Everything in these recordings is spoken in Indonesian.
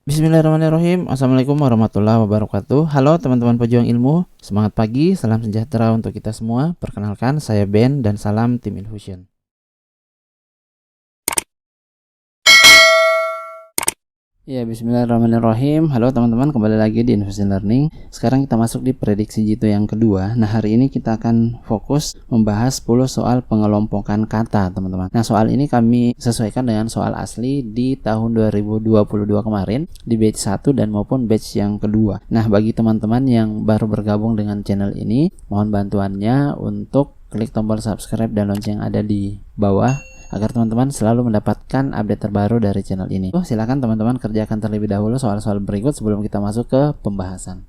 Bismillahirrahmanirrahim. Assalamualaikum warahmatullahi wabarakatuh. Halo teman-teman pejuang ilmu, semangat pagi, salam sejahtera untuk kita semua. Perkenalkan, saya Ben dan salam tim Infusion. Ya, bismillahirrahmanirrahim. Halo teman-teman, kembali lagi di Infusion Learning. Sekarang kita masuk di prediksi jitu yang kedua. Nah, hari ini kita akan fokus membahas 10 soal pengelompokan kata, teman-teman. Nah, soal ini kami sesuaikan dengan soal asli di tahun 2022 kemarin di batch 1 dan maupun batch yang kedua. Nah, bagi teman-teman yang baru bergabung dengan channel ini, mohon bantuannya untuk klik tombol subscribe dan lonceng yang ada di bawah agar teman-teman selalu mendapatkan update terbaru dari channel ini. Silakan teman-teman kerjakan terlebih dahulu soal-soal berikut sebelum kita masuk ke pembahasan.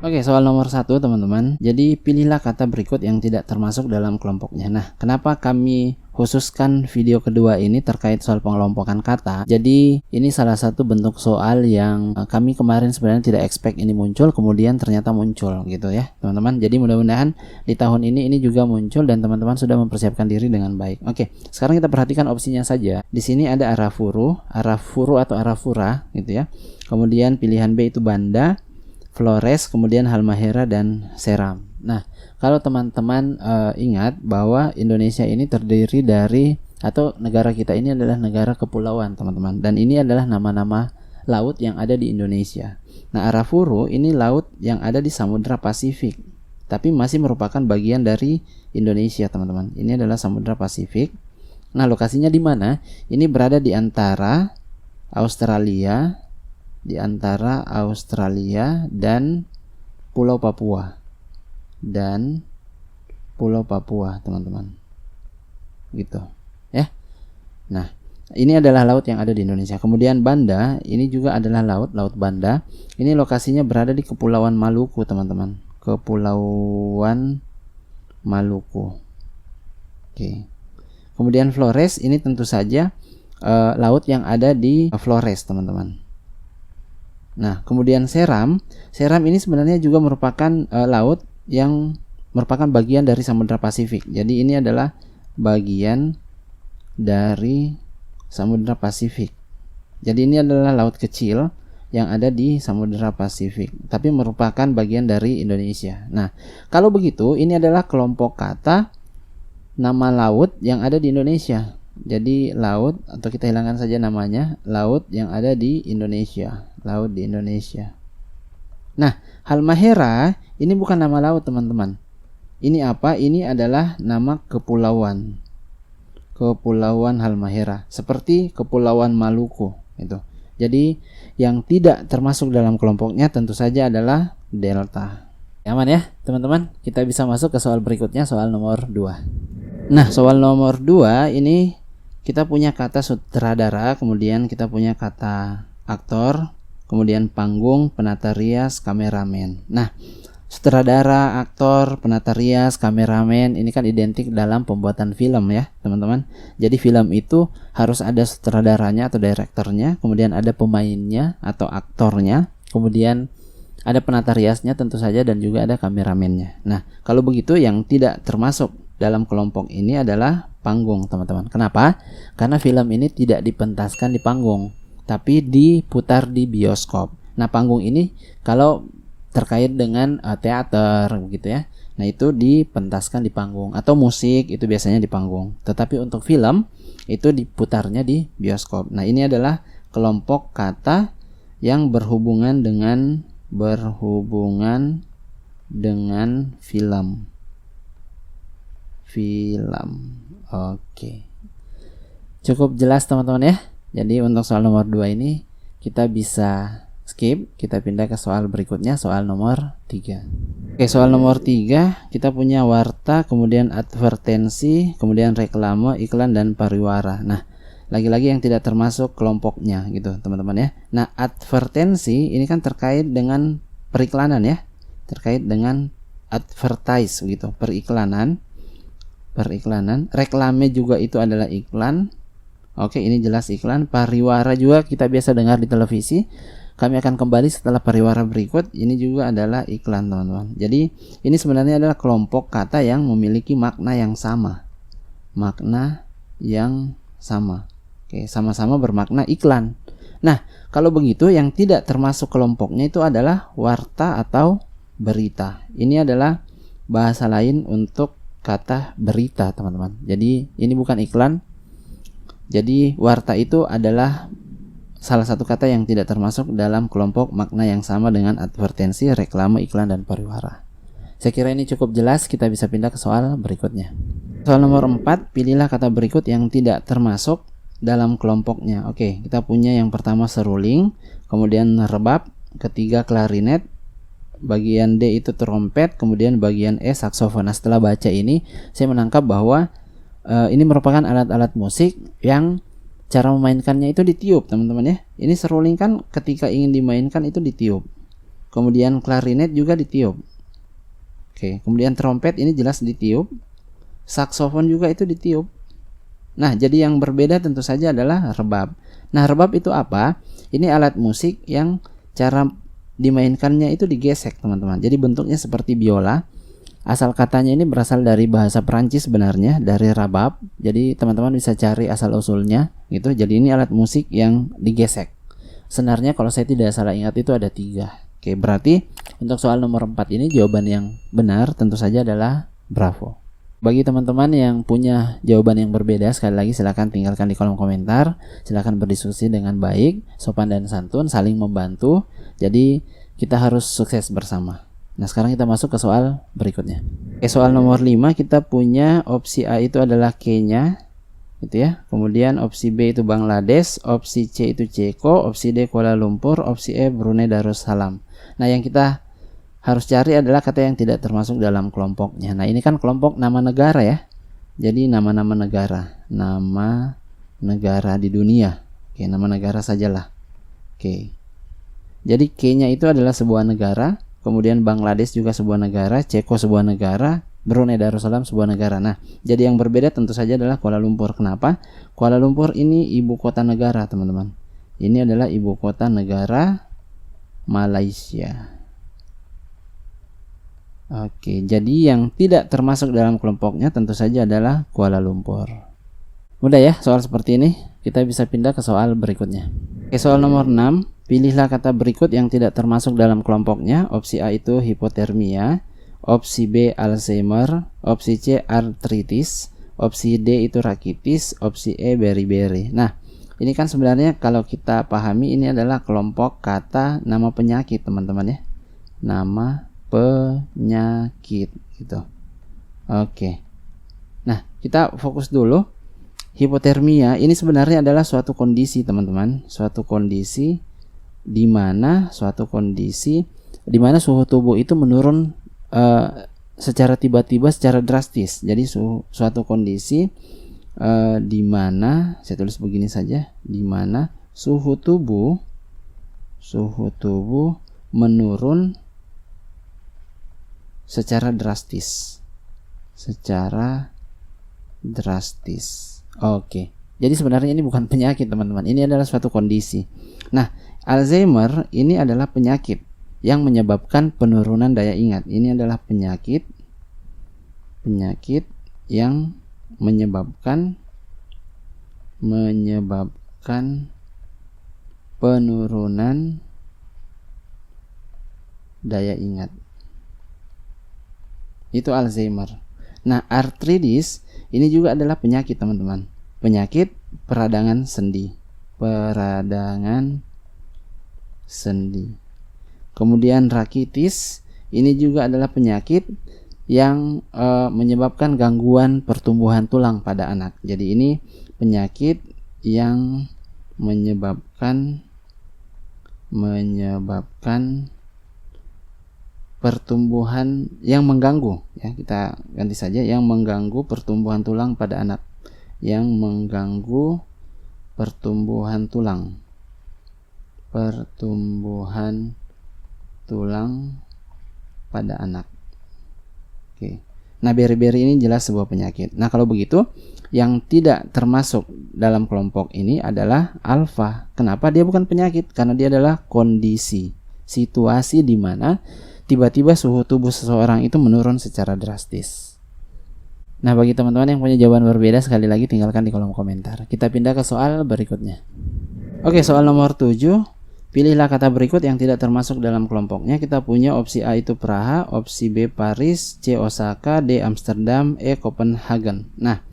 Oke, soal nomor 1 teman-teman. Jadi pilihlah kata berikut yang tidak termasuk dalam kelompoknya. Nah, kenapa kami khususkan video kedua ini terkait soal pengelompokan kata? Jadi ini salah satu bentuk soal yang kami kemarin sebenarnya tidak expect ini muncul, kemudian ternyata muncul gitu ya teman-teman. Jadi mudah-mudahan di tahun ini juga muncul dan teman-teman sudah mempersiapkan diri dengan baik. Oke, sekarang kita perhatikan opsinya saja. Di sini ada arafuru atau arafura gitu ya. Kemudian pilihan B itu banda, Flores, kemudian Halmahera dan Seram. Nah, kalau teman-teman ingat bahwa Indonesia ini terdiri dari, atau negara kita ini adalah negara kepulauan teman-teman, dan ini adalah nama-nama laut yang ada di Indonesia. Nah, Arafuru ini laut yang ada di Samudra Pasifik, tapi masih merupakan bagian dari Indonesia teman-teman. Ini adalah Samudra Pasifik. Nah, lokasinya di mana? Ini berada di antara Australia dan Pulau Papua teman-teman, gitu ya. Nah, ini adalah laut yang ada di Indonesia. Kemudian Banda ini juga adalah laut Banda. Ini lokasinya berada di Kepulauan Maluku teman-teman, Kepulauan Maluku. Oke. Kemudian Flores ini tentu saja laut yang ada di Flores teman-teman. Nah, kemudian Seram ini sebenarnya juga merupakan laut yang merupakan bagian dari Samudra Pasifik. Jadi ini adalah bagian dari Samudra Pasifik. Jadi ini adalah laut kecil yang ada di Samudra Pasifik, tapi merupakan bagian dari Indonesia. Nah, kalau begitu ini adalah kelompok kata nama laut yang ada di Indonesia. Jadi laut, atau kita hilangkan saja namanya, laut yang ada di Indonesia, laut di Indonesia. Nah, Halmahera ini bukan nama laut teman-teman. Ini apa? Ini adalah nama kepulauan, Kepulauan Halmahera, seperti Kepulauan Maluku itu. Jadi yang tidak termasuk dalam kelompoknya tentu saja adalah delta. Aman ya teman-teman? Kita bisa masuk ke soal berikutnya, soal nomor 2. Nah, soal nomor 2 ini kita punya kata sutradara, kemudian kita punya kata aktor, kemudian panggung, penata rias, kameramen. Nah, sutradara, aktor, penata rias, kameramen ini kan identik dalam pembuatan film ya teman-teman. Jadi film itu harus ada sutradaranya atau direkturnya, kemudian ada pemainnya atau aktornya, kemudian ada penata riasnya tentu saja, dan juga ada kameramennya. Nah, kalau begitu yang tidak termasuk dalam kelompok ini adalah panggung, teman-teman. Kenapa? Karena film ini tidak dipentaskan di panggung, tapi diputar di bioskop. Nah, panggung ini kalau terkait dengan teater gitu ya. Nah, itu dipentaskan di panggung, atau musik itu biasanya di panggung. Tetapi untuk film itu diputarnya di bioskop. Nah, ini adalah kelompok kata yang berhubungan dengan film. Oke. Cukup jelas teman-teman ya. Jadi untuk soal nomor 2 ini kita bisa skip, kita pindah ke soal berikutnya, soal nomor 3. Oke, soal nomor 3 kita punya warta, kemudian advertensi, kemudian reklame, iklan, dan pariwara. Nah, lagi-lagi yang tidak termasuk kelompoknya gitu teman-teman ya. Nah, advertensi ini kan terkait dengan periklanan ya, terkait dengan advertise gitu, periklanan. Reklame juga itu adalah iklan. Oke, ini jelas iklan. Pariwara juga kita biasa dengar di televisi. Kami akan kembali setelah pariwara berikut. Ini juga adalah iklan, teman-teman. Jadi ini sebenarnya adalah kelompok kata yang memiliki makna yang sama. Oke, sama-sama bermakna iklan. Nah, kalau begitu yang tidak termasuk kelompoknya itu adalah warta atau berita. Ini adalah bahasa lain untuk kata berita, teman-teman. Jadi ini bukan iklan. Jadi warta itu adalah salah satu kata yang tidak termasuk dalam kelompok makna yang sama dengan advertensi, reklame, iklan, dan pariwara. Saya kira ini cukup jelas. Kita bisa pindah ke soal berikutnya. Soal nomor 4, pilihlah kata berikut yang tidak termasuk dalam kelompoknya. Oke, kita punya yang pertama seruling, kemudian rebab, ketiga klarinet, bagian D itu trompet, kemudian bagian E saksofon. Nah, setelah baca ini saya menangkap bahwa ini merupakan alat-alat musik yang cara memainkannya itu ditiup, teman-teman ya. Ini seruling kan ketika ingin dimainkan itu ditiup. Kemudian klarinet juga ditiup. Oke, kemudian trompet ini jelas ditiup. Saksofon juga itu ditiup. Nah, jadi yang berbeda tentu saja adalah rebab. Nah, rebab itu apa? Ini alat musik yang cara dimainkannya itu digesek, teman-teman. Jadi bentuknya seperti biola. Asal katanya ini berasal dari bahasa Perancis sebenarnya, dari rabab. Jadi teman-teman bisa cari asal usulnya gitu. Jadi ini alat musik yang digesek. Senarnya kalau saya tidak salah ingat itu ada 3. Oke, berarti untuk soal nomor 4 ini jawaban yang benar tentu saja adalah bravo. Bagi teman-teman yang punya jawaban yang berbeda, sekali lagi silakan tinggalkan di kolom komentar. Silakan berdiskusi dengan baik, sopan dan santun, saling membantu. Jadi kita harus sukses bersama. Nah, sekarang kita masuk ke soal berikutnya. Oke, soal nomor 5 kita punya opsi A itu adalah Kenya gitu ya. Kemudian opsi B itu Bangladesh, opsi C itu Ceko, opsi D Kuala Lumpur, opsi E Brunei Darussalam. Nah, yang kita harus cari adalah kata yang tidak termasuk dalam kelompoknya. Nah, ini kan kelompok nama negara ya. Jadi nama-nama negara, nama negara di dunia. Oke, nama negara sajalah. Oke. Jadi Kenya itu adalah sebuah negara, kemudian Bangladesh juga sebuah negara, Ceko sebuah negara, Brunei Darussalam sebuah negara. Nah, jadi yang berbeda tentu saja adalah Kuala Lumpur. Kenapa? Kuala Lumpur ini ibu kota negara, teman-teman. Ini adalah ibu kota negara Malaysia. Oke, jadi yang tidak termasuk dalam kelompoknya tentu saja adalah Kuala Lumpur. Mudah ya soal seperti ini. Kita bisa pindah ke soal berikutnya. Oke, soal nomor 6. Pilihlah kata berikut yang tidak termasuk dalam kelompoknya. Opsi A itu hipotermia, opsi B Alzheimer, opsi C artritis, opsi D itu rakitis, opsi E beri-beri. Nah, ini kan sebenarnya kalau kita pahami ini adalah kelompok kata nama penyakit, teman-teman ya. Nama penyakit gitu. Oke. Nah, kita fokus dulu. Hipotermia ini sebenarnya adalah suatu kondisi, teman-teman. Suatu kondisi di mana suhu tubuh itu menurun secara tiba-tiba, secara drastis. Jadi suatu kondisi di mana, saya tulis begini saja, di mana suhu tubuh menurun secara drastis. Oke. Jadi sebenarnya ini bukan penyakit, teman-teman. Ini adalah suatu kondisi. Nah, Alzheimer ini adalah penyakit yang menyebabkan penurunan daya ingat. Ini adalah penyakit yang menyebabkan penurunan daya ingat. Itu Alzheimer. Nah, artritis ini juga adalah penyakit, teman-teman. Penyakit peradangan sendi. Kemudian rakitis ini juga adalah penyakit yang menyebabkan gangguan pertumbuhan tulang pada anak. Jadi ini penyakit yang menyebabkan pertumbuhan yang mengganggu, ya, kita ganti saja, yang mengganggu pertumbuhan tulang pada anak, yang mengganggu pertumbuhan tulang pada anak. Oke. Nah, beri-beri ini jelas sebuah penyakit. Nah, kalau begitu yang tidak termasuk dalam kelompok ini adalah alfa. Kenapa dia bukan penyakit? Karena dia adalah kondisi, situasi di mana tiba-tiba suhu tubuh seseorang itu menurun secara drastis. Nah, bagi teman-teman yang punya jawaban berbeda, sekali lagi tinggalkan di kolom komentar. Kita pindah ke soal berikutnya. Oke, soal nomor 7. Pilihlah kata berikut yang tidak termasuk dalam kelompoknya. Kita punya opsi A itu Praha, opsi B Paris, C Osaka, D Amsterdam, E Copenhagen. Nah,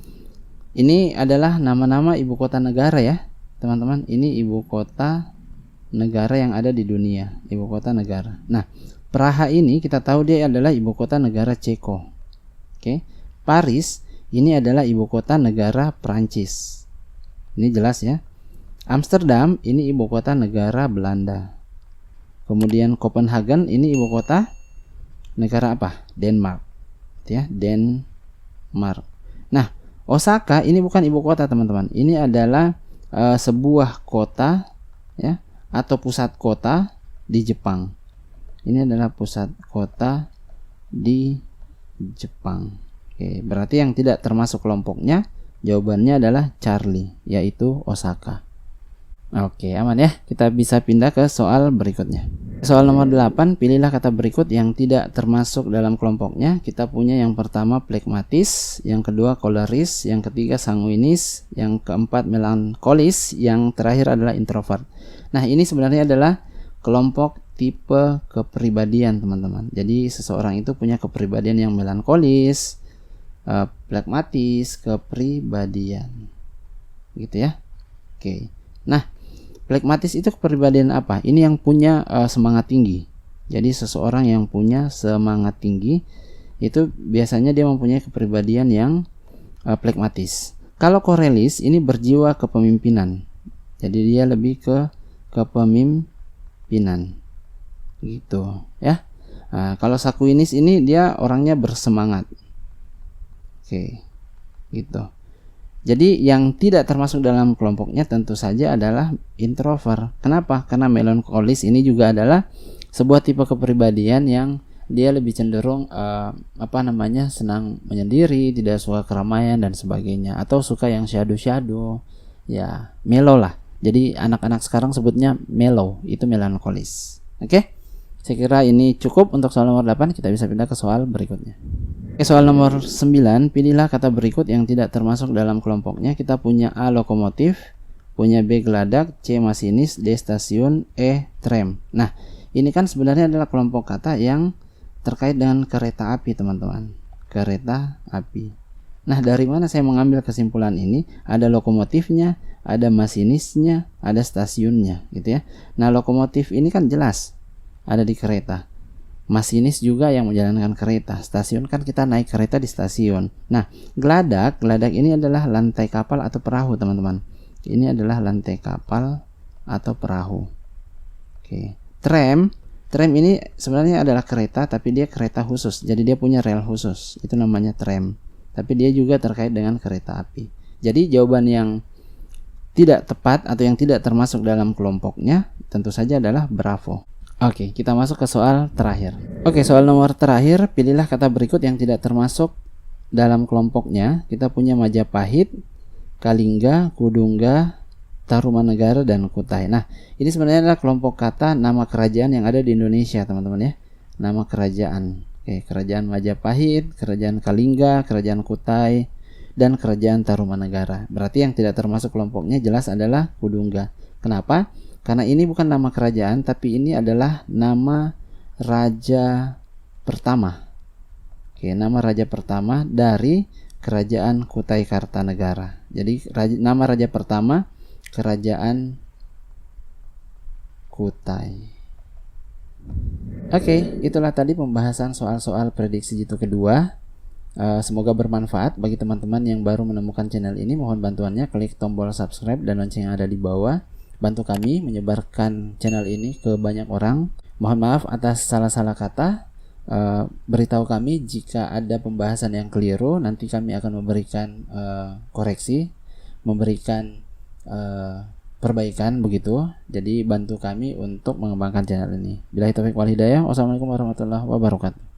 ini adalah nama-nama ibu kota negara ya, teman-teman. Ini ibu kota negara yang ada di dunia, ibu kota negara. Nah, Praha ini kita tahu dia adalah ibu kota negara Ceko. Oke. Paris ini adalah ibu kota negara Prancis. Ini jelas ya. Amsterdam ini ibu kota negara Belanda. Kemudian Copenhagen ini ibu kota negara apa? Denmark. Ya, Denmark. Nah, Osaka ini bukan ibu kota, teman-teman. Ini adalah sebuah kota ya, atau pusat kota di Jepang. Ini adalah pusat kota di Jepang. Oke, berarti yang tidak termasuk kelompoknya jawabannya adalah Charlie, yaitu Osaka. Oke, aman ya. Kita bisa pindah ke soal berikutnya. Soal nomor 8, pilihlah kata berikut yang tidak termasuk dalam kelompoknya. Kita punya yang pertama phlegmatis, yang kedua koleris, yang ketiga sanguinis, yang keempat melankolis, yang terakhir adalah introvert. Nah, ini sebenarnya adalah kelompok tipe kepribadian, teman-teman. Jadi seseorang itu punya kepribadian yang melankolis, phlegmatis, kepribadian, gitu ya. Oke. Nah, phlegmatis itu kepribadian apa? Ini yang punya semangat tinggi. Jadi seseorang yang punya semangat tinggi itu biasanya dia mempunyai kepribadian yang phlegmatis. Kalau korelis ini berjiwa kepemimpinan. Jadi dia lebih ke kepemimpinan. Gitu ya. Nah, kalau sanguinis ini dia orangnya bersemangat. Oke. Gitu. Jadi yang tidak termasuk dalam kelompoknya tentu saja adalah introvert. Kenapa? Karena melankolis ini juga adalah sebuah tipe kepribadian yang dia lebih cenderung senang menyendiri, tidak suka keramaian dan sebagainya, atau suka yang shadow ya, mellow lah. Jadi anak-anak sekarang sebutnya mellow, itu melankolis. Oke? Saya kira ini cukup untuk soal nomor 8. Kita bisa pindah ke soal berikutnya. Oke, soal nomor 9, pilihlah kata berikut yang tidak termasuk dalam kelompoknya. Kita punya A lokomotif, punya B geladak, C masinis, D stasiun, E tram. Nah, ini kan sebenarnya adalah kelompok kata yang terkait dengan kereta api, teman-teman. Kereta api. Nah, dari mana saya mengambil kesimpulan ini? Ada lokomotifnya, ada masinisnya, ada stasiunnya, gitu ya. Nah, lokomotif ini kan jelas ada di kereta. Masinis juga yang menjalankan kereta. Stasiun kan kita naik kereta di stasiun. Nah, geladak ini adalah lantai kapal atau perahu, teman-teman. Ini adalah lantai kapal atau perahu. Oke. Tram ini sebenarnya adalah kereta, tapi dia kereta khusus. Jadi dia punya rel khusus. Itu namanya tram. Tapi dia juga terkait dengan kereta api. Jadi jawaban yang tidak tepat atau yang tidak termasuk dalam kelompoknya tentu saja adalah bravo. Oke, kita masuk ke soal terakhir. Oke, soal nomor terakhir, pilihlah kata berikut yang tidak termasuk dalam kelompoknya. Kita punya Majapahit, Kalingga, Kudungga, Tarumanegara, dan Kutai. Nah, ini sebenarnya adalah kelompok kata nama kerajaan yang ada di Indonesia, teman-teman ya. Nama kerajaan. Oke, kerajaan Majapahit, kerajaan Kalingga, kerajaan Kutai, dan Kerajaan Tarumanegara. Berarti yang tidak termasuk kelompoknya jelas adalah Kudungga. Kenapa? Karena ini bukan nama kerajaan, tapi ini adalah nama raja pertama. Oke, nama raja pertama dari Kerajaan Kutai Kartanegara. Jadi nama raja pertama Kerajaan Kutai. Oke, itulah tadi pembahasan soal-soal prediksi jitu kedua. Semoga bermanfaat bagi teman-teman yang baru menemukan channel ini. Mohon bantuannya, klik tombol subscribe dan lonceng yang ada di bawah. Bantu kami menyebarkan channel ini ke banyak orang. Mohon maaf atas salah-salah kata. Beritahu kami jika ada pembahasan yang keliru. Nanti kami akan memberikan koreksi, memberikan perbaikan begitu. Jadi bantu kami untuk mengembangkan channel ini. Billahi taufiq wal hidayah. Wassalamualaikum warahmatullahi wabarakatuh.